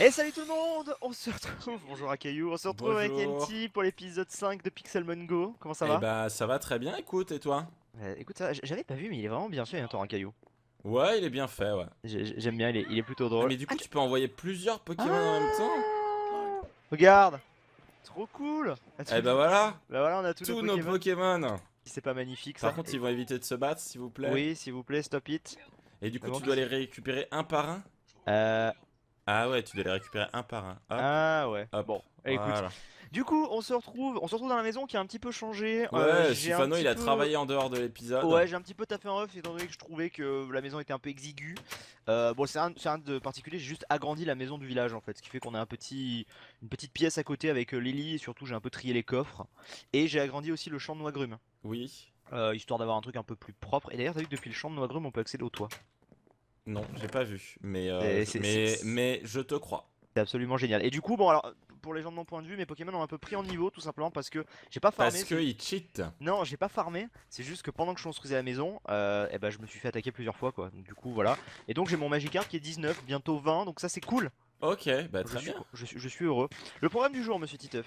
Et salut tout le monde, on se retrouve, bonjour Akayu, on se retrouve avec Bonjour. NT pour l'épisode 5 de Pixelmon Go, comment ça Eh va? bah ça va très bien, écoute, et toi? Écoute, ça, j'avais pas vu mais il est vraiment bien fait, hein, ton Akayu. Ouais, il est bien fait, ouais. J'aime bien, il est plutôt Ah drôle. mais du coup tu peux envoyer plusieurs Pokémon en même temps? Ah, regarde, trop cool. Eh bah voilà, Bah voilà, on a tous nos tous nos Pokémon. Pokémon. C'est pas magnifique Par ça? contre ils vont éviter de se battre s'il vous plaît. Oui, s'il vous plaît, stop it. Et du Mais coup bon, tu dois les récupérer un par un? Euh... Ah ouais, tu dois les récupérer un par un. Hop, Ah ouais, hop, bon, écoute. voilà. Du coup, on se retrouve dans la maison qui a un petit peu changé. Ouais, J'ai un Sufano petit il a peu... travaillé en dehors de l'épisode. Ouais, j'ai un petit peu taffé un off étant donné que je trouvais que la maison était un peu exiguë. Bon, c'est un de particulier, j'ai juste agrandi la maison du village en fait, ce qui fait qu'on a une petite pièce à côté avec Lily et surtout j'ai un peu trié les coffres. Et j'ai agrandi aussi le champ de noix-grumes, Oui. histoire d'avoir un truc un peu plus propre. Et d'ailleurs, t'as vu que depuis le champ de noix-grumes, on peut accéder au toit. Non, j'ai pas vu. Mais, C'est c'est- c'est- mais je te crois. c'est absolument génial. Et du coup, bon alors, pour les gens de mon point de vue, mes Pokémon ont un peu pris en niveau tout simplement parce que j'ai pas farmé. Parce que il cheat. Non, j'ai pas farmé, c'est juste que pendant que je construisais la maison, eh ben, je me suis fait attaquer plusieurs fois quoi. Donc, du coup, voilà. Et donc j'ai mon Magikarp qui est 19, bientôt 20, donc ça c'est cool. Ok, bah Je très suis, bien. je suis heureux. Le programme du jour, monsieur Titeuf.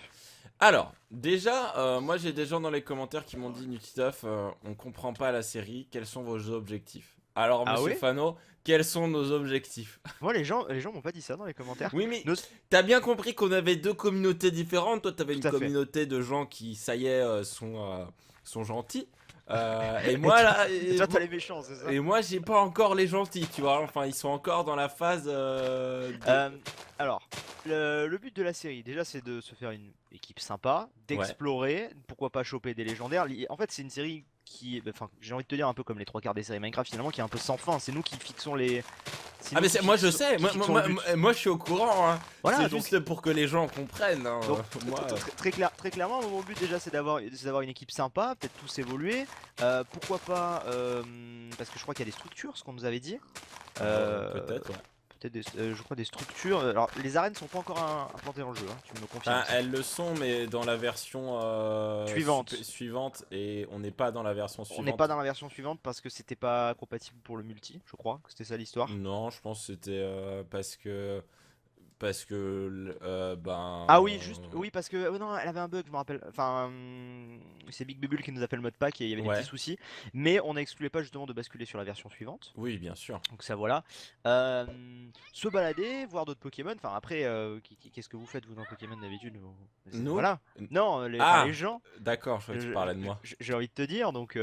Alors, déjà, moi j'ai des gens dans les commentaires qui m'ont dit Nutitoff, on comprend pas la série, quels sont vos objectifs? Alors, Ah monsieur ouais? Fano, quels sont nos objectifs? Moi, les gens m'ont pas dit ça dans les commentaires. Oui, mais Nos- t'as bien compris qu'on avait deux communautés différentes. Toi, t'avais une Tout à fait. communauté de gens qui, ça y est, sont gentils. Et Et moi, toi, là, et toi, t'as les méchants, c'est ça? j'ai pas encore les gentils, tu vois. Enfin, ils sont encore dans la phase de. Euh, alors, le but de la série, déjà, c'est de se faire une équipe sympa, Ouais. d'explorer, pourquoi pas choper des légendaires. En fait, c'est une série qui, enfin, j'ai envie de te dire un peu comme les trois quarts des séries Minecraft finalement, qui est un peu sans fin. C'est nous qui fixons c'est Ah, nous mais qui moi je fixons, sais, qui fixons le but. moi, je suis au courant, hein. Voilà, C'est juste pour que les gens comprennent, hein. donc Moi. très clairement, mon but déjà, c'est d'avoir une équipe sympa, peut-être tous évoluer. Pourquoi pas, parce que je crois qu'il y a des structures, ce qu'on nous avait dit. Euh, Peut-être, ouais. Peut-être je crois des structures. Alors, les arènes sont pas encore implantées dans le jeu, hein, tu me le confirmes Enfin, ça. elles le sont, mais dans la version Suivante. suivante, et on n'est pas dans la version On n'est pas suivante. dans la version suivante parce que c'était pas compatible pour le multi, je crois que c'était ça l'histoire. Non, je pense que c'était parce que Ah oui, juste, oui, parce que non, elle avait un bug, je me rappelle. Enfin, c'est Big Bubble qui nous a fait le modpack et il y avait des petits ouais, soucis. Mais on n'excluait pas justement de basculer sur la version suivante. oui, bien sûr. Donc ça voilà. Euh, Se balader, voir d'autres Pokémon. Enfin après, qu'est-ce que vous faites vous dans Pokémon d'habitude Nous? Voilà. Non, enfin, les Ah, gens, d'accord, je croyais que tu parlais de moi. j'ai envie de te dire. Donc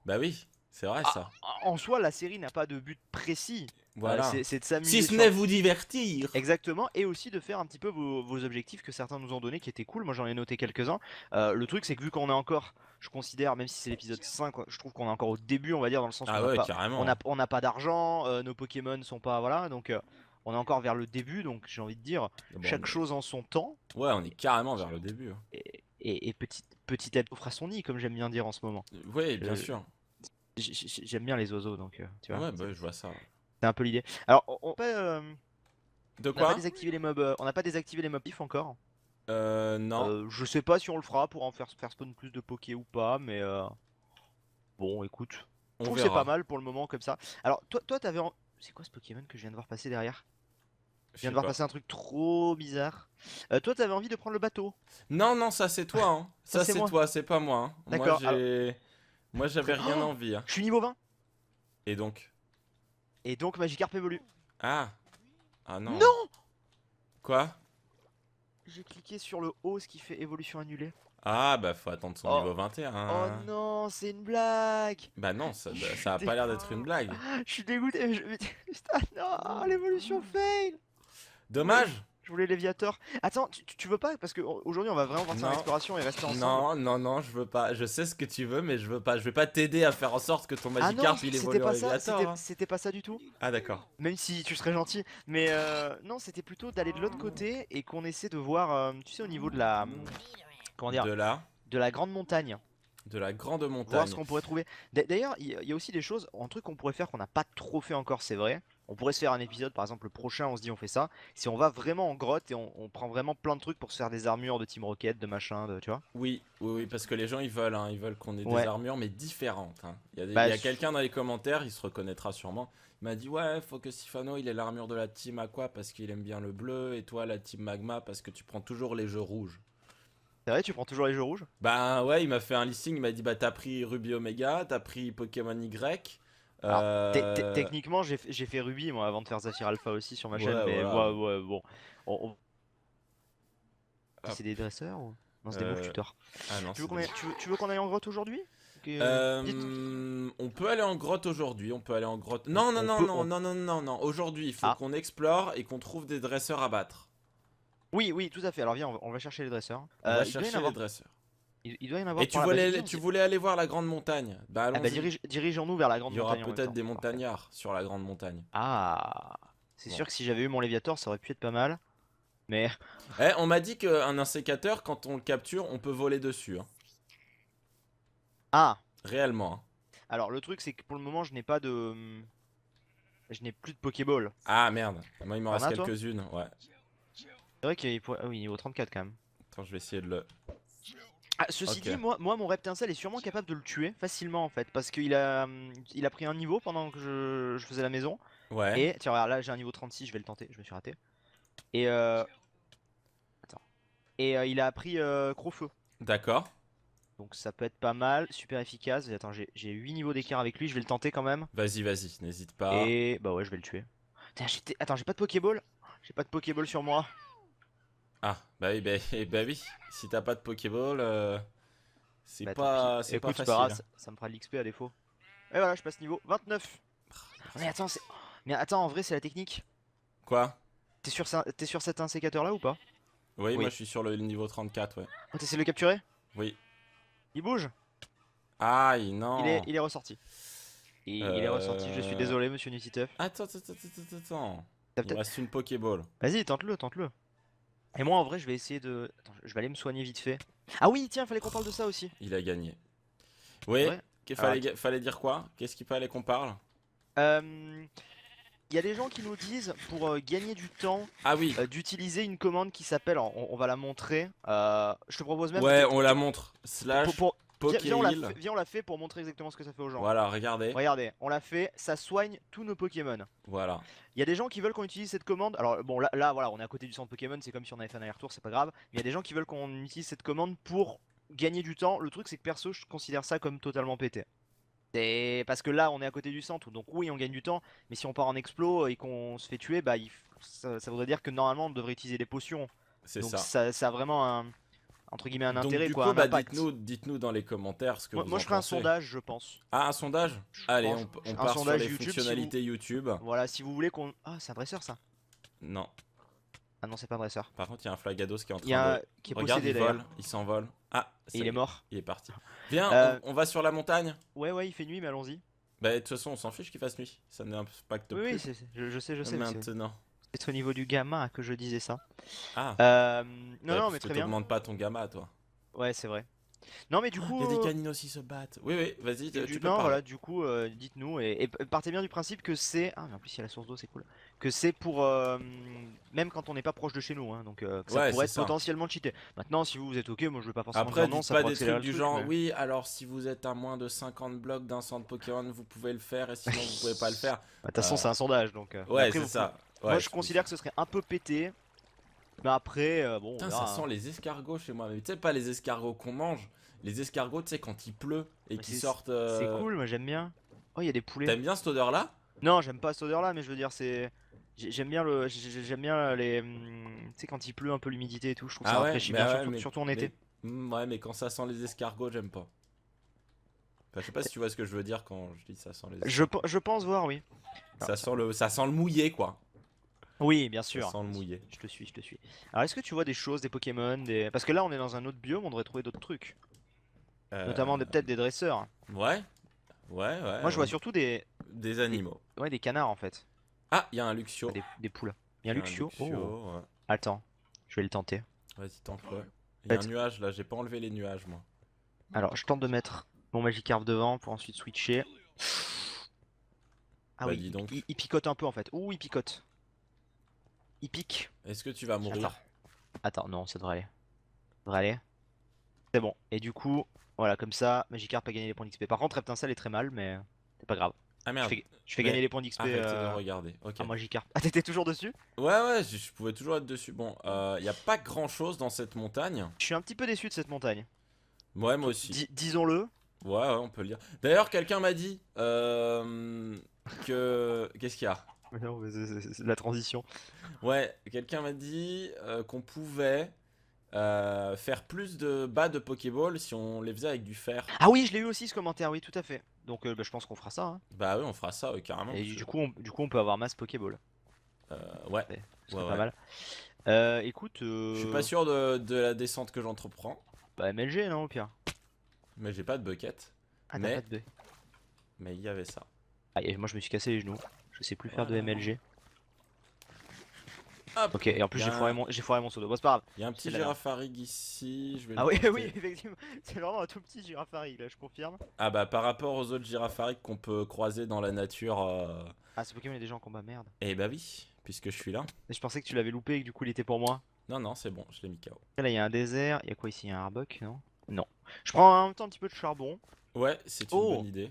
Bah oui, c'est vrai ah, ça. en soi, la série n'a pas de but précis. Voilà. C'est de Si s'amuser ce sur. n'est vous divertir. Exactement, et aussi de faire un petit peu vos objectifs que certains nous ont donnés qui étaient cool. Moi j'en ai noté quelques-uns. Le truc c'est que vu qu'on est encore, je considère, même si c'est l'épisode 5, je trouve qu'on est encore au début, on va dire, dans le sens où Ah ouais, carrément. on n'a pas d'argent, nos Pokémon sont pas, voilà, donc on est encore vers le début, donc j'ai envie de dire, Bon, chaque chose en son temps, ouais, on est carrément vers le début, hein. et petit à petit, on fera son nid, comme j'aime bien dire en ce moment. Ouais, bien Je- sûr. J'aime bien les oiseaux, donc tu vois, Ouais, bah je vois ça. c'est un peu l'idée. Alors, De on n'a pas quoi? désactivé les mobs, on n'a pas désactivé les mobs if encore. Non. Je sais pas si on le fera pour en faire spawn plus de Poké ou pas, mais bon, écoute. Je On trouve que c'est pas verra. mal pour le moment comme ça. Alors, toi, t'avais. C'est quoi ce Pokémon que je viens de voir passer derrière? Je Je viens sais de voir pas. passer un truc trop bizarre. Toi, t'avais envie de prendre le bateau. Non, non, ça c'est toi, hein. Ça, Ça c'est c'est moi. toi, c'est pas moi, hein. D'accord. Alors, Moi j'avais rien Oh, envie, hein. je suis niveau 20. Et donc? Et donc, Magikarp évolue. Ah. Ah non. Non! Quoi? J'ai cliqué sur le haut, ce qui fait évolution annulée. Ah bah faut attendre son Oh, niveau 21, oh hein. non, c'est une blague. Bah non, ça, Je bah, suis ça a pas l'air d'être une blague. je suis dégoûté. Putain, non, l'évolution fail. Dommage. Je voulais Léviator. Attends, tu veux pas? Parce que aujourd'hui on va vraiment partir en Non. exploration et rester ensemble. Non, non, non, je veux pas. Je sais ce que tu veux, mais je veux pas. Je vais pas t'aider à faire en sorte que ton Ah non, Magikarp il c'était évolue en pas ça, Léviator, hein. c'était pas ça du tout. Ah d'accord. Même si tu serais gentil. Mais non, c'était plutôt d'aller de l'autre côté et qu'on essaie de voir, tu sais, au niveau de la, comment dire, De là, de la grande montagne. de la grande Voir ce montagne. qu'on pourrait trouver. D'ailleurs, il y a aussi des choses, un truc qu'on pourrait faire qu'on n'a pas trop fait encore, c'est vrai. On pourrait se faire un épisode, par exemple le prochain, on se dit on fait ça. Si on va vraiment en grotte et on prend vraiment plein de trucs pour se faire des armures de Team Rocket, de machin, tu vois. Oui, oui, oui, parce que les gens ils veulent qu'on ait des Ouais. armures mais différentes, hein. Il Bah, y a quelqu'un dans les commentaires, il se reconnaîtra sûrement. Il m'a dit ouais, faut que Sifano il ait l'armure de la team Aqua parce qu'il aime bien le bleu et toi la team Magma parce que tu prends toujours les jeux rouges. c'est vrai, tu prends toujours les jeux rouges? Bah ouais, il m'a fait un listing, il m'a dit bah t'as pris Ruby Omega, t'as pris Pokémon Y. Alors, Euh... techniquement, j'ai fait Ruby moi avant de faire Zafir Alpha aussi sur ma chaîne, Ouais, mais voilà. ouais, ouais, bon. Hop. C'est des dresseurs ou... Non, c'est des moves Euh... tuteurs. Ah non, Tu veux c'est qu'on des... aille, tu veux qu'on aille en grotte aujourd'hui? Dites. On peut aller en grotte aujourd'hui, on peut aller en grotte. Non, non, On non, peut. non, non, non, non, non. Aujourd'hui, il faut Ah. qu'on explore et qu'on trouve des dresseurs à battre. Oui, oui, tout à fait. Alors viens, on va chercher les dresseurs. On va Il doit y en chercher les avoir. dresseurs. Il doit y en Et avoir par là. Bah, viens, tu voulais aller voir la grande montagne. Bah ah bah allons-y. dirigeons-nous vers la Il grande y aura montagne en même peut-être temps. des Parfait. montagnards sur la grande montagne. Ah. C'est Bon. sûr que si j'avais eu mon Léviator, ça aurait pu être pas mal. Mais. Eh, on m'a dit qu'un insécateur, quand on le capture, on peut voler dessus, hein. Ah. Réellement, hein. Alors le truc, c'est que pour le moment, je n'ai pas de. Je n'ai plus de Pokéball. Ah merde, moi il m'en T'en reste as, toi? quelques-unes, ouais. C'est vrai qu'il pourrait. Ah oui, niveau 34 quand même. Attends, je vais essayer de le... Ah, ceci Ok. dit, moi mon Reptincelle est sûrement capable de le tuer facilement en fait. Parce il a pris un niveau pendant que je faisais la maison. Ouais, Et tiens, regarde, là j'ai un niveau 36, je vais le tenter, je me suis raté. Et attends. Et il a appris Crofeu. d'accord. Donc ça peut être pas mal, super efficace. Et attends, j'ai 8 niveaux d'écart avec lui, je vais le tenter quand même. Vas-y, vas-y, n'hésite pas. Et bah ouais, je vais le tuer. Putain, attends, j'ai pas de Pokéball? J'ai pas de Pokéball sur moi. Ah, bah oui, bah oui. Si t'as pas de Pokéball, Bah tant pis. c'est pas Écoute, c'est pas grave, facile. ça me fera de l'XP à défaut. Et voilà, je passe niveau 29. Oh, mais attends, mais attends, en vrai, c'est la technique. Quoi? T'es sur cet insécateur là ou pas? Oui, moi Oui. je suis sur le niveau 34, ouais. Oh, t'essaies de le capturer? Oui. Il bouge? Aïe, non. Il est ressorti. Il est ressorti, je suis Euh... désolé, monsieur Nutiteuf. Attends, attends, attends, attends, attends. T'as Il me peut-être. reste une Pokéball. Vas-y, tente-le, tente-le. Et moi, en vrai, je vais essayer de. Attends, je vais aller me soigner vite fait. Ah oui, tiens, fallait qu'on parle de ça aussi. Il a gagné. C'est Oui, vrai? qu'il Alors, fallait dire quoi? Qu'est-ce qu'il fallait qu'on parle? Il y a des gens qui nous disent pour gagner du temps Ah oui, d'utiliser une commande qui s'appelle. Alors, on va la montrer. Je te propose même ouais, que. on la montre. Slash Pokéheal. Viens, on la fait pour montrer exactement ce que ça fait aux gens. Voilà, regardez. Regardez, on l'a fait, ça soigne tous nos Pokémon. Voilà. Il y a des gens qui veulent qu'on utilise cette commande. Alors bon, là voilà, on est à côté du centre Pokémon, c'est comme si on avait fait un aller-retour, c'est pas grave. Mais il y a des gens qui veulent qu'on utilise cette commande pour gagner du temps. Le truc c'est que perso, je considère ça comme totalement pété. C'est parce que là, on est à côté du centre, donc oui, on gagne du temps. Mais si on part en explo et qu'on se fait tuer, bah ça voudrait dire que normalement, on devrait utiliser des potions. C'est Donc ça. ça a vraiment un entre guillemets un Donc intérêt du quoi, coup, un bah impact. dites-nous dans les commentaires ce que vous Moi en je ferai un pensez. sondage, je pense. Ah, un sondage? Je Allez, pense- on un part sur sondage les YouTube, fonctionnalités YouTube. Voilà, si vous voulez qu'on. Ah, c'est un dresseur ça. Non. Ah non, c'est pas un dresseur. Par contre, il y a un Flagados qui est en Il y train a de... qui est Regarde, possédé il vole, d'ailleurs. il s'envole. Ah, Et ça il y est mort. il est parti. Viens, Euh, on va sur la montagne. ouais, il fait nuit, mais allons-y. Bah, de toute façon, on s'en fiche qu'il fasse nuit. Ça n'impacte Oui, plus. je sais, mais Maintenant. c'est au niveau du gamma que je disais ça. Ah, Non, ouais, non, parce mais que très bien. t'augmentes pas ton gamma, toi. Ouais, c'est vrai. Non, mais du Il coup. y a des canines aussi se battent. Oui, oui, vas-y, tu peux Non, parler. voilà, du coup, dites-nous. Et partez bien du principe que c'est. Ah, mais en plus, il y a la source d'eau, c'est cool. Que c'est pour. Même quand on n'est pas proche de chez nous, hein, donc que ça Ouais, pourrait c'est être ça. potentiellement cheaté. Maintenant, si vous êtes ok, moi je vais pas forcément Après, dire non, dites ça pas pourrait des accélérer trucs le du truc. genre, Mais... oui, alors si vous êtes à moins de 50 blocs d'un centre Pokémon, vous pouvez le faire, et sinon vous pouvez pas le faire. De toute façon, c'est un sondage, donc. Mais Ouais, après, c'est ça. moi, Ouais, je considère que ce serait un peu pété. Mais après, bon, on Putain, verra, ça hein. sent les escargots chez moi. Mais tu sais, pas les escargots qu'on mange, les escargots, tu sais, quand il pleut et Mais qui sortent. C'est cool, moi j'aime bien. Oh, il y a des poulets. T'aimes bien cette odeur-là? Non, j'aime pas cette odeur-là, mais je veux dire, c'est. J'aime bien j'aime bien les. Tu sais, quand il pleut un peu l'humidité et tout, je trouve que ça Ah ouais, rafraîchit bien, ouais, surtout en été. Ouais, mais quand ça sent les escargots, j'aime pas. Enfin, je sais pas si tu vois ce que je veux dire quand je dis ça sent les escargots. Je pense voir, oui. Ça sent le mouillé, quoi. Oui, bien Ça sûr. sent le mouillé. Je te suis, je te suis. Alors, est-ce que tu vois des choses, des Pokémon, des... Parce que là, on est dans un autre biome, on devrait trouver d'autres trucs. Notamment peut-être des dresseurs. Ouais, ouais. Moi, je vois surtout des animaux. ouais, des canards en fait. Ah, il y a un Luxio. Des poules. Il y a un Luxio. Oh. Ouais. Attends, je vais le tenter. Vas-y, tente-le. Il y a un Peut-être. nuage là, j'ai pas enlevé les nuages, moi. Alors, je tente de mettre mon Magikarp devant pour ensuite switcher. Ah Bah oui, dis donc. il picote un peu en fait. Ouh, il picote. Il pique. Est-ce que tu vas mourir? Attends. Attends, non, ça devrait aller. Ça devrait aller. C'est bon. Et du coup, voilà, comme ça, Magikarp a gagné les points d'XP. Par contre, Reptincelle est très mal, mais c'est pas grave. Ah Je merde. fais gagner Mais les points d'XP arrêtez de regarder. Ok. à Magikarp. Ah, t'étais toujours dessus? Ouais, je pouvais toujours être dessus. Bon, y a pas grand chose dans cette montagne. Je suis un petit peu déçu de cette montagne. Ouais, moi aussi. Disons-le. Ouais, on peut le dire. D'ailleurs, quelqu'un m'a dit que. Qu'est-ce qu'il y a? Non, mais c'est la transition. Ouais, quelqu'un m'a dit qu'on pouvait faire plus de bas de Pokéball si on les faisait avec du fer. Ah oui, je l'ai eu aussi ce commentaire, oui, tout à fait. Donc bah, je pense qu'on fera ça, hein. Bah oui, on fera ça carrément. Et parce que- du coup, on peut avoir masse Pokéball. Ouais, Ce serait ouais, pas ouais. mal. Écoute, Je suis pas sûr de la descente que j'entreprends, bah MLG, non, au pire. mais j'ai pas de bucket. Ah, t'as Mais pas de B. mais il y avait ça. Ah, et moi je me suis cassé les genoux. Je sais plus faire de Voilà. MLG. Hop. Ok, et en plus Y a j'ai foiré mon pseudo. Bon, c'est pas grave. Il y a un C'est petit la merde. Girafarig ici. Je vais Ah le oui, porter. oui, effectivement. C'est vraiment un tout petit Girafarig, là, je confirme. Ah bah par rapport aux autres Girafarig qu'on peut croiser dans la nature. Ah, ce Pokémon est déjà en combat, merde. Eh bah oui, puisque je suis là. Et je pensais que tu l'avais loupé et que du coup il était pour moi. Non, non, c'est bon, je l'ai mis KO. Et là, il y a un désert. Il y a quoi ici? Il y a un Arbok, non? Non. Je prends en même temps un petit peu de charbon. Ouais, c'est une Oh! bonne idée.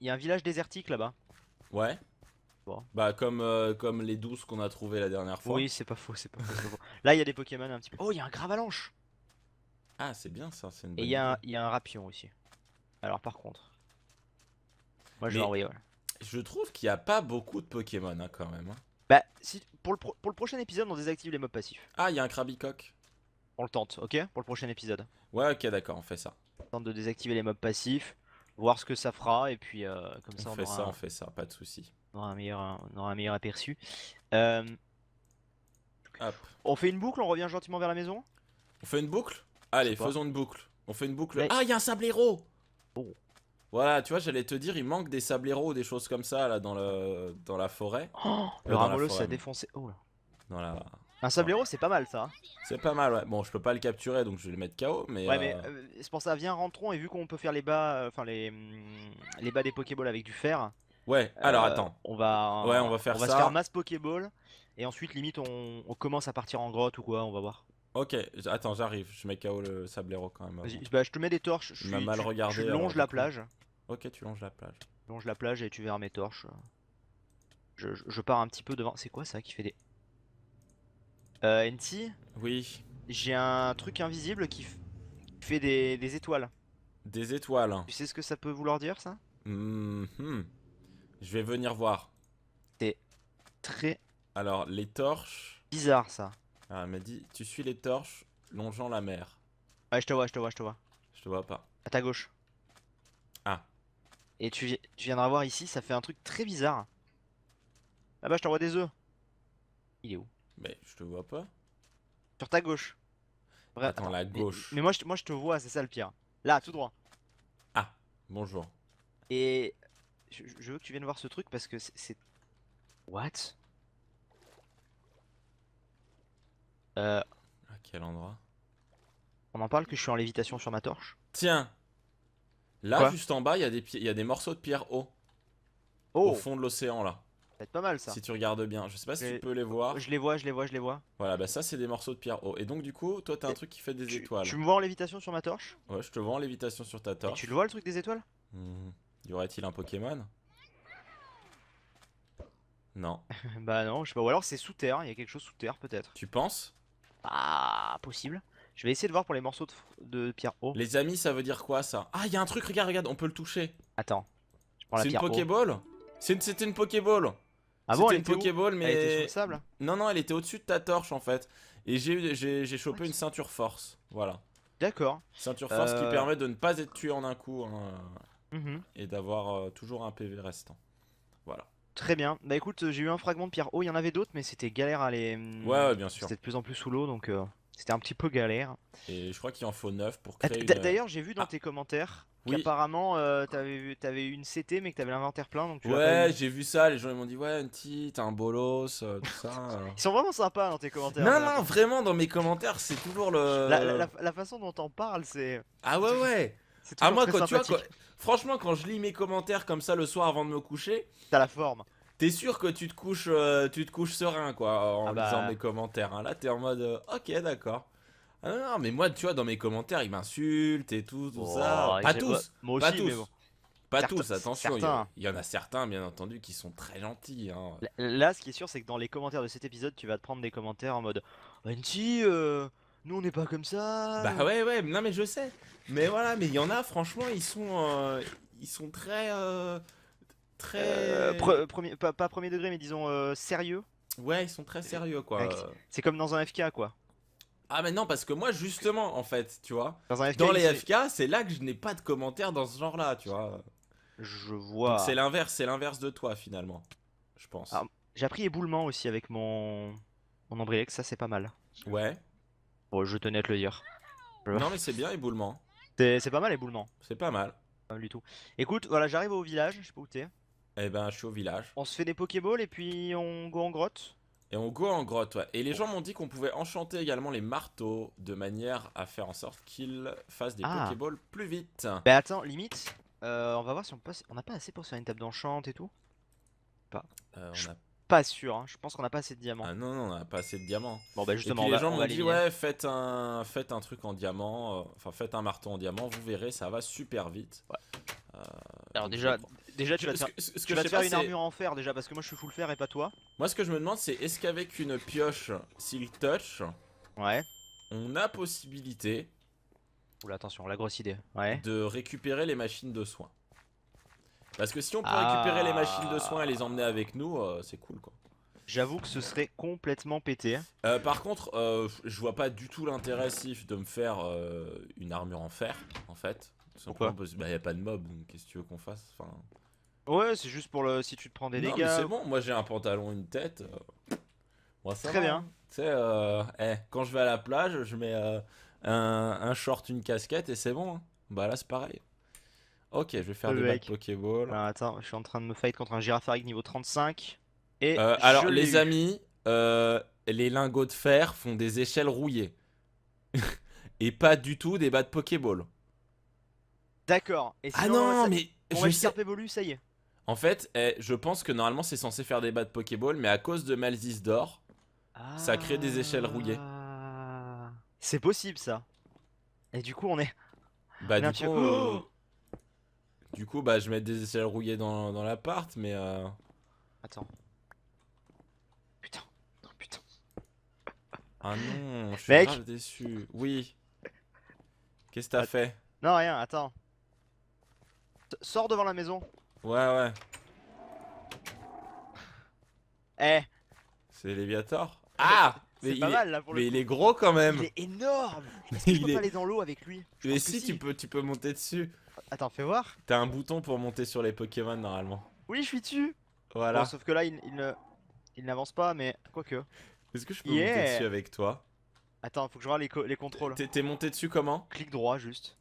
Il y a un village désertique là-bas. Ouais. Bon. Bah comme les 12 qu'on a trouvé la dernière fois. Oui, c'est pas faux, c'est pas faux, c'est pas faux. Là, il y a des Pokémon un petit peu. Oh, il y a un Gravalanche! Ah, c'est bien ça, c'est une Et bonne il y a un Rapion aussi. Alors, par contre, moi je vais Mais envoyer. Ouais. je trouve qu'il n'y a pas beaucoup de Pokémon hein, quand même. Hein. Bah, si, pour le prochain épisode, on désactive les mobs passifs. Ah, il y a un Krabicoque. On le tente, ok? Pour le prochain épisode. Ouais, ok, d'accord, on fait ça. On tente de désactiver les mobs passifs, voir ce que ça fera, et puis comme ça, On fait ça, pas de souci. on aura un meilleur aperçu. Euh, Hop. on fait une boucle, on revient gentiment vers la maison? On fait une boucle? Je Allez, sais pas. faisons une boucle. On fait une boucle. Là- Ah, il y a un sablero! Oh. Voilà, tu vois, j'allais te dire, il manque des sableros ou des choses comme ça là dans la forêt. Oh, le Dans la Ramolos forêt, a mais- défoncé. Oh là. Dans la... Un Sablero, c'est pas mal ça, hein. C'est pas mal, ouais. Bon, je peux pas le capturer donc je vais le mettre KO, mais. Ouais, mais c'est pour ça, viens, rentrons, et vu qu'on peut faire les bas, enfin les bas des Pokéballs avec du fer, Ouais, alors attends. on va, Ouais, on va faire se ça. faire masse Pokéball, et ensuite, limite, on commence à partir en grotte ou quoi, on va voir. Ok, attends, j'arrive. Je mets KO le sablero quand même. avant. Vas-y, bah, je te mets des torches, Il m'a mal regardé, tu alors, longes du la coup. plage. Ok, tu longes la plage. Longe la plage et tu verras mes torches. Je pars un petit peu devant. C'est quoi ça qui fait des. NT, Oui, j'ai un truc invisible qui fait des étoiles. des étoiles. Tu sais ce que ça peut vouloir dire ça? Mhm. Je vais venir voir. C'est très Alors, les torches. bizarre ça. Ah, elle m'a dit, tu suis les torches longeant la mer. Ouais, je te vois, je te vois, je te vois. Je te vois pas. À ta gauche. Ah. Et tu viendras voir ici, ça fait un truc très bizarre. Là-bas, je t'envoie des œufs. Il est où? Mais je te vois pas. Sur ta gauche. Bref, Attends, la gauche. Mais moi, je te vois, c'est ça le pire. Là, tout droit. Ah, bonjour. Et je veux que tu viennes voir ce truc parce que c'est. What? À quel endroit? On en parle que je suis en lévitation sur ma torche. Tiens. Là, Quoi? juste en bas, il y a il y a des morceaux de pierre haut. Oh, Au fond de l'océan, là. ça va être pas mal ça. Si tu regardes bien. Je sais pas si Mais- tu peux les voir. Je les vois, je les vois, je les vois. Voilà, bah ça, c'est des morceaux de pierre haut. Et donc, du coup, toi, t'as un truc qui fait des étoiles. Tu me vois en lévitation sur ma torche? Ouais, je te vois en lévitation sur ta Et torche. tu le vois le truc des étoiles? Y aurait-il un Pokémon? Non. Bah non, je sais pas. Ou alors c'est sous terre, il y a quelque chose sous terre peut-être. Tu penses? Ah, possible. Je vais essayer de voir pour les morceaux de pierre haut. Les amis, ça veut dire quoi, ça? Ah, il y a un truc, regarde, regarde, on peut le toucher. Attends. Je prends la C'est une pierre haut. Pokéball? C'était une Pokéball. Ah bon, C'était elle une était où? Pokéball, Elle était sous mais. le sable? Non, non, elle était au-dessus de ta torche, en fait. Et j'ai chopé What? une ceinture force. Voilà. D'accord. Ceinture force qui Euh. permet de ne pas être tué en un coup hein, Mhm. et d'avoir toujours un PV restant. Voilà. Très bien. Bah écoute, j'ai eu un fragment de pierre haut. Il y en avait d'autres, mais c'était galère à les. Ouais, ouais, bien sûr. C'était de plus en plus sous l'eau, donc c'était un petit peu galère. Et je crois qu'il en faut 9 pour Ah, créer une. D'ailleurs, j'ai vu dans Ah. tes commentaires Oui. qu'apparemment t'avais eu une CT, mais que t'avais l'inventaire plein, donc tu l'as pas Ouais, eu. j'ai vu ça, les gens ils m'ont dit ouais, Nti, t'es un bolos, tout ça. Ils sont vraiment sympas dans tes commentaires. Non, j'ai non, l'impression. vraiment, dans mes commentaires, c'est toujours le. La façon dont t'en parles, c'est. Ah ouais, ouais. C'est Ah, toujours moi, très quand tu vois, sympathique. franchement, quand je lis mes commentaires comme ça le soir avant de me coucher, T'as la forme. t'es sûr que tu te couches serein, quoi, en Ah lisant mes bah. commentaires. Hein. Là, t'es en mode, ok, d'accord. Ah non, non, mais moi, tu vois, dans mes commentaires, ils m'insultent et tout ça. Oh, Pas ouais, tous, moi pas aussi, mais bon. tous, pas Certains. tous, attention, Certains. il y en a certains, bien entendu, qui sont très gentils. Hein. Là, ce qui est sûr, c'est que dans les commentaires de cet épisode, tu vas te prendre des commentaires en mode Anti, nous on n'est pas comme ça. Bah ouais, ouais, non, mais je sais. Mais voilà, mais il y en a, franchement, ils sont très, très... Premier, pas premier degré, mais disons sérieux. Ouais, ils sont très sérieux, Mec, quoi. c'est comme dans un FK, quoi. Ah mais non, parce que moi justement en fait, tu vois, Dans un FK, dans les FK, c'est là que je n'ai pas de commentaires dans ce genre-là, tu vois. je Donc vois. c'est l'inverse de toi finalement, je pense. Ah, j'ai appris éboulement aussi avec mon Ombrilex, ça c'est pas mal. Ouais. Bon, je tenais à te le dire. Je- Non mais c'est bien éboulement, C'est pas mal éboulement, c'est pas mal. pas mal du tout. Écoute, voilà, j'arrive au village, je sais pas où t'es. Eh ben je suis au village. On se fait des Pokéballs et puis on go en grotte. Et on go en grotte, ouais. Et les gens m'ont dit qu'on pouvait enchanter également les marteaux de manière à faire en sorte qu'ils fassent des Ah. Pokéballs plus vite. Bah attends, limite, on va voir si on n'a pas assez pour faire une table d'enchant et tout. On a... Pas sûr, hein. Je pense qu'on n'a pas assez de diamants. Ah non, non, on a pas assez de diamants. Bon bah Et justement, puis les gens on m'ont va dit l'éliminer. ouais faites un truc en diamant, enfin faites un marteau en diamant, vous verrez ça va super vite. Ouais. Euh, Alors donc, déjà, je crois. déjà tu vas te Ce faire, que, ce tu que vas je te sais faire pas une c'est... armure en fer déjà parce que moi je suis full fer et pas toi. Moi ce que je me demande c'est est-ce qu'avec une pioche Silk Touch, Ouais. on a possibilité Oula attention, la grosse idée. Ouais. de récupérer les machines de soins. Parce que si on peut Ah. récupérer les machines de soins et les emmener avec nous, c'est cool quoi. J'avoue que ce serait complètement pété. Par contre, je vois pas du tout l'intérêt Sif de me faire une armure en fer en fait. Tout Pourquoi? simplement parce qu'il y a pas de mob donc qu'est-ce que tu veux qu'on fasse enfin... Ouais, c'est juste pour le si tu te prends des Non dégâts. mais c'est bon, moi j'ai un pantalon, une tête. Moi ça Très va, bien. hein. Tu sais, quand je vais à la plage, je mets un short, une casquette et c'est bon. Hein. Bah là c'est pareil. Ok, je vais faire Le des balles mec. Pokéball. Alors attends, je suis en train de me fight contre un Girafarig niveau 35. Et Alors je l'ai les eu. amis, les lingots de fer font des échelles rouillées. Et pas du tout des bas de Pokéball. D'accord. Et Ah sinon, non, mais mon je Magikarp sais. évolue, ça y est. En fait, je pense que normalement c'est censé faire des bas de Pokéball, mais à cause de Malzis d'or, ça crée des échelles rouillées. C'est possible ça. Et du coup, Bah on est un du petit coup, peu. Oh bah je mets des échelles rouillées dans l'appart, mais Attends. Putain. Oh, putain. ah non, je suis Mec. grave déçu. Oui. Qu'est-ce que t'as fait? Non, rien, attends. Sors devant la maison. Ouais, ouais. Eh, C'est Léviator. Ah! c'est pas mal là pour le Mais coup. il est gros quand même. Il est énorme. Est-ce que je Il peux est- pas aller dans l'eau avec lui? Je Mais pense que si, tu peux monter dessus. Attends, fais voir. T'as un bouton pour monter sur les Pokémon normalement. Oui, je suis dessus. Voilà. Bon, sauf que là, il n'avance pas, mais quoique. Est-ce que je peux Yeah. monter dessus avec toi? Attends, faut que je vois les contrôles. T'es monté dessus comment? Clic droit juste.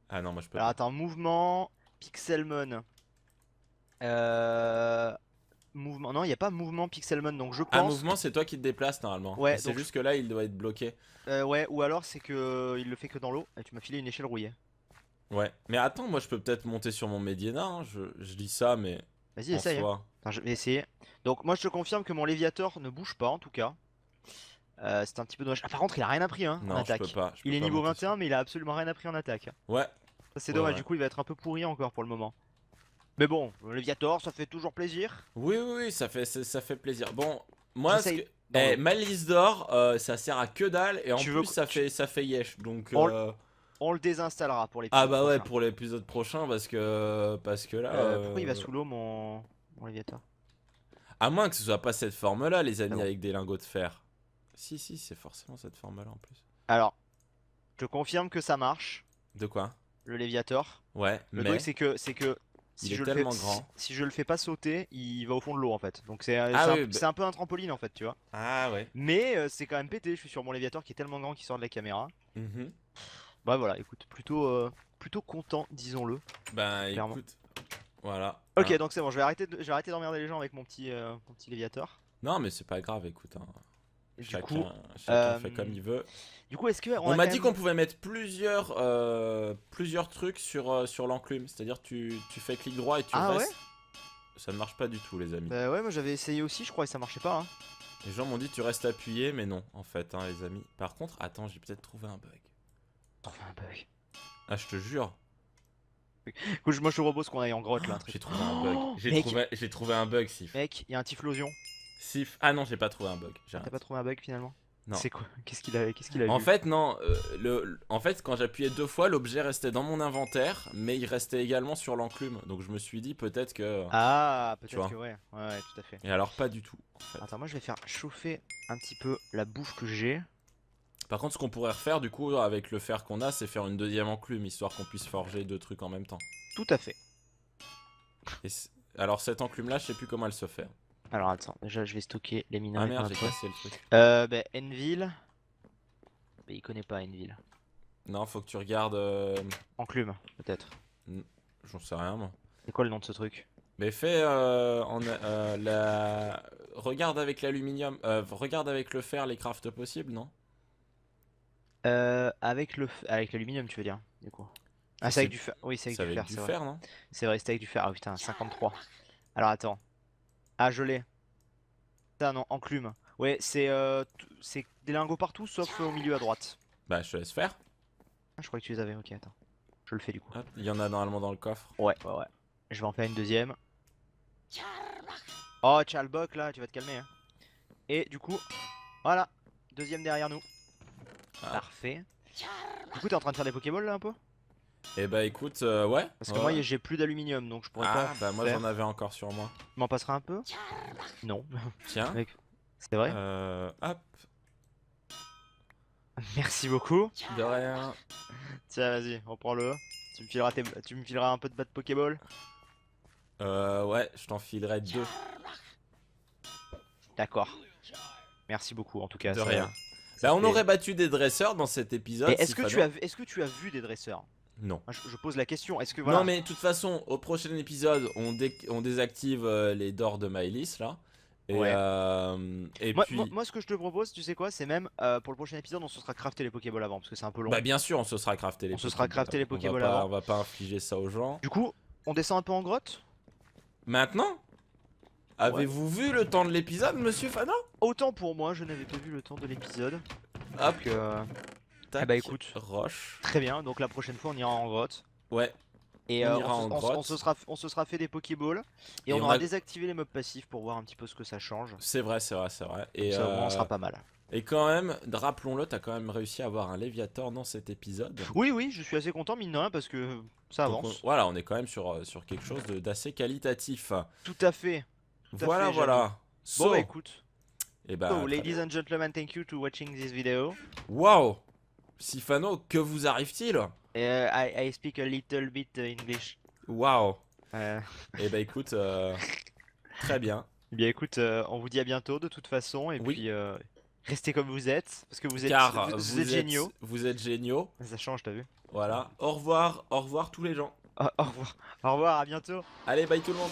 Ah non, moi je peux Alors pas. attends, mouvement, Pixelmon. Mouvement. Non, il n'y a pas mouvement Pixelmon, donc je Ah, pense. mouvement, c'est toi qui te déplaces normalement. Ouais, Mais c'est donc juste que là, il doit être bloqué. ouais, ou alors c'est que il le fait que dans l'eau. Et tu m'as filé une échelle rouillée. Ouais. Mais attends, moi je peux peut-être monter sur mon Médiéna. Hein. Je dis ça, mais Vas-y, en essaye. Hein. soi. Attends, je vais essayer. Donc moi je te confirme que mon Léviator ne bouge pas en tout cas. C'est un petit peu dommage. Ah, par contre, il a rien appris hein, en Non, je attaque. peux pas. Je Il peux est pas niveau monter 21, mais il a absolument rien appris en attaque. sur- Ouais. Ça c'est Ouais, dommage, ouais. du coup il va être un peu pourri encore pour le moment. Mais bon, le Léviator, ça fait toujours plaisir. Oui, oui, oui, ça fait plaisir. Bon, moi, J'essaye dans l'eau. Malice d'or, ça sert à que dalle et en Tu veux plus que- ça fait yesh. Donc, On le désinstallera pour ah l'épisode bah ouais, prochain. pour l'épisode prochain parce que là, Pourquoi il va sous l'eau mon Léviator? à moins que ce soit pas cette forme-là, les amis, Ah bon. avec des lingots de fer. Si, si, c'est forcément cette forme-là en plus. Alors, je te confirme que ça marche, De quoi? le Léviator. Ouais, Le mais truc c'est que si il est je le fais tellement grand. si je le fais pas sauter, il va au fond de l'eau en fait. Donc c'est Ah oui, c'est un peu un trampoline en fait, tu vois. Ah ouais. Mais c'est quand même pété, je suis sur mon Léviator qui est tellement grand qu'il sort de la caméra. Mhm. Bah voilà, écoute, plutôt content, disons-le. Ben Clairement. écoute, voilà. Ok, Hein. donc c'est bon, je vais arrêter d'emmerder les gens avec mon petit Léviator. Non, mais c'est pas grave, écoute. Hein. Du Chacun, coup, chacun fait comme il veut. du coup, est-ce que On a m'a quand dit même- qu'on pouvait mettre plusieurs trucs sur l'enclume. C'est-à-dire tu fais clic droit et tu Ah ouais? restes. Ça ne marche pas du tout, les amis. Bah ouais, moi j'avais essayé aussi, je crois, et ça marchait pas. Hein. Les gens m'ont dit tu restes appuyé, mais non, en fait, hein, les amis. Par contre, attends, j'ai peut-être trouvé un bug. Enfin, un bug. Ah, je te jure. Écoute, moi je te propose qu'on aille en grotte là. Un truc. J'ai trouvé un bug. Oh, J'ai mec, trouvé un bug, Sif. mec, il y a un typhlosion. Sif. Ah non, j'ai pas trouvé un bug. J'ai T'as raté. pas trouvé un bug finalement? Non. C'est quoi? Qu'est-ce qu'il a En vu? fait, non. En fait, quand j'appuyais 2 fois, l'objet restait dans mon inventaire, mais il restait également sur l'enclume. Donc je me suis dit peut-être que. Ah, Tu vois. peut-être que ouais. Ouais, tout à fait. Et alors, pas du tout. En fait. Attends, moi je vais faire chauffer un petit peu la bouffe que j'ai. Par contre, ce qu'on pourrait refaire, du coup, avec le fer qu'on a, c'est faire une deuxième enclume, histoire qu'on puisse forger 2 trucs en même temps. Tout à fait. Alors, cette enclume-là, je sais plus comment elle se fait. Alors attends, déjà je vais stocker les Ah minerais. merde, pour j'ai après. cassé le truc. Bah, Enville. Mais il connaît pas Enville. Non, faut que tu regardes. Enclume, peut-être. J'en sais rien, moi. C'est quoi le nom de ce truc? Mais fais regarde avec l'aluminium, regarde avec le fer les crafts possibles, non? Avec l'aluminium, tu veux dire, du coup. Ah, C'est- c'est avec du fer. Oui, c'est C'est avec du avec fer, du c'est vrai. fer, non? C'est vrai, c'est avec du fer. Ah putain, 53. Alors attends. Ah, je l'ai. Ça, non, enclume. Ouais, c'est des lingots partout sauf au milieu à droite. Bah, je te laisse faire. Ah, je croyais que tu les avais. Ok, attends. Je le fais du coup. Hop, il y en a normalement dans le coffre. Ouais, ouais, ouais. Je vais en faire une deuxième. Oh, Chalbok là, tu vas te calmer. Hein. Et du coup, voilà. Deuxième derrière nous. Ah. Parfait. Du coup, t'es en train de faire des Pokéballs là un peu? Et bah, écoute, ouais. Parce que ouais. moi, j'ai plus d'aluminium donc je pourrais Ah, pas. bah, moi faire. j'en avais encore sur moi. Tu m'en passeras un peu? Non. Tiens. Mec, c'est vrai? Hop, Merci beaucoup. de rien. Tiens, vas-y, reprends-le. Tu me fileras un peu de bat Pokéball. Ouais, je t'en filerai 2. D'accord. Merci beaucoup en tout cas. De ça- rien. ça Bah, on fait- aurait battu des dresseurs dans cet épisode. Et est-ce que Sifano. est-ce que tu as vu des dresseurs? Non. Moi, je pose la question. Est-ce que voilà. Non, mais de toute façon, au prochain épisode, on désactive les dors de Maëlys là. Et, Ouais. et Moi, puis. moi, ce que je te propose, tu sais quoi, c'est même pour le prochain épisode, on se sera crafté les Pokéballs avant parce que c'est un peu long. Bah, bien sûr, on se sera crafté les On se sera Pokéballs. crafté les Pokéballs on avant. va pas infliger ça aux gens. Du coup, on descend un peu en grotte. Maintenant, avez-vous vu le temps de l'épisode, monsieur Fana? Autant pour moi, je n'avais pas vu le temps de l'épisode. Hop, Donc, tac, bah, écoute. roche. très bien. Donc la prochaine fois, on ira en grotte. Ouais, Et On ira en grotte. on se sera fait des Pokéballs. Et, Et on on aura a- désactivé les mobs passifs pour voir un petit peu ce que ça change. c'est vrai, c'est vrai, c'est vrai. Et, Ça au moins, on sera pas mal. et quand même, rappelons-le, t'as quand même réussi à avoir un Léviator dans cet épisode. Oui, oui, je suis assez content, mine de rien, parce que ça Donc, avance. voilà, on est quand même sur quelque chose d'assez qualitatif. Tout à fait. Tout à Voilà, fait, voilà. Bon, So, bah écoute. et bah, So, ladies and gentlemen, thank you to watching this video. Waouh! Sifano, que vous arrive-t-il? I speak a little bit English. Waouh! Euh, Et bah écoute, très bien. bien écoute, on vous dit à bientôt de toute façon. Et Oui. puis, restez comme vous êtes. Parce que vous êtes, Car vous êtes géniaux. Vous êtes géniaux. Ça change, t'as vu? Voilà. Au revoir tous les gens. Au revoir. Au revoir, à bientôt. Allez, bye tout le monde.